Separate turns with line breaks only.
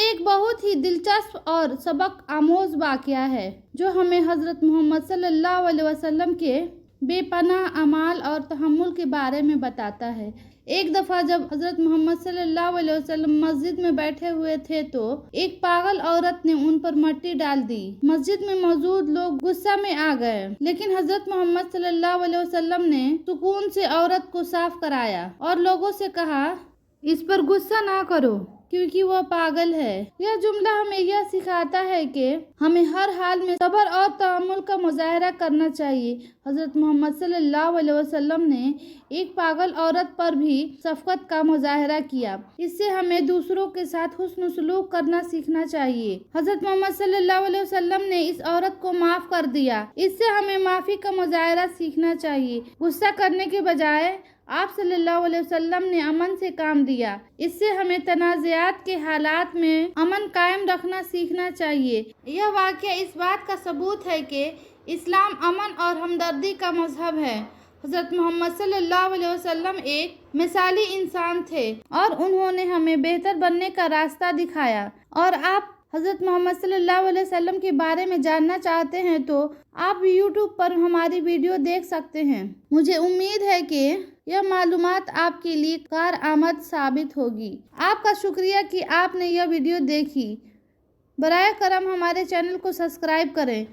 ایک بہت ہی دلچسپ اور سبق آموز واقعہ ہے جو ہمیں حضرت محمد صلی اللہ علیہ وسلم کے بے پناہ اعمال اور تحمل کے بارے میں بتاتا ہے۔ ایک دفعہ جب حضرت محمد صلی اللہ علیہ وسلم مسجد میں بیٹھے ہوئے تھے تو ایک پاگل عورت نے ان پر مٹی ڈال دی۔ مسجد میں موجود لوگ غصہ میں آ گئے، لیکن حضرت محمد صلی اللہ علیہ وسلم نے سکون سے عورت کو صاف کرایا اور لوگوں سے کہا، اس پر غصہ نہ کرو کیونکہ وہ پاگل ہے۔ یہ جملہ ہمیں یہ سکھاتا ہے کہ ہمیں ہر حال میں صبر اور تحمل کا مظاہرہ کرنا چاہیے۔ حضرت محمد صلی اللہ علیہ وسلم نے ایک پاگل عورت پر بھی شفقت کا مظاہرہ کیا۔ اس سے ہمیں دوسروں کے ساتھ حسن سلوک کرنا سیکھنا چاہیے۔ حضرت محمد صلی اللہ علیہ وسلم نے اس عورت کو معاف کر دیا۔ اس سے ہمیں معافی کا مظاہرہ سیکھنا چاہیے۔ غصہ کرنے کے بجائے آپ صلی اللہ علیہ وسلم نے امن سے کام لیا۔ اس سے ہمیں تنازعات کے حالات میں امن قائم رکھنا سیکھنا چاہیے۔ یہ واقعہ اس بات کا ثبوت ہے کہ اسلام امن اور ہمدردی کا مذہب ہے۔ حضرت محمد صلی اللہ علیہ وسلم ایک مثالی انسان تھے اور انہوں نے ہمیں بہتر بننے کا راستہ دکھایا۔ اور آپ حضرت محمد صلی اللہ علیہ وسلم کے بارے میں جاننا چاہتے ہیں تو آپ یوٹیوب پر ہماری ویڈیو دیکھ سکتے ہیں۔ مجھے امید ہے کہ یہ معلومات آپ کے لیے کارآمد ثابت ہوگی۔ آپ کا شکریہ کہ آپ نے یہ ویڈیو دیکھی۔ براہ کرم ہمارے چینل کو سبسکرائب کریں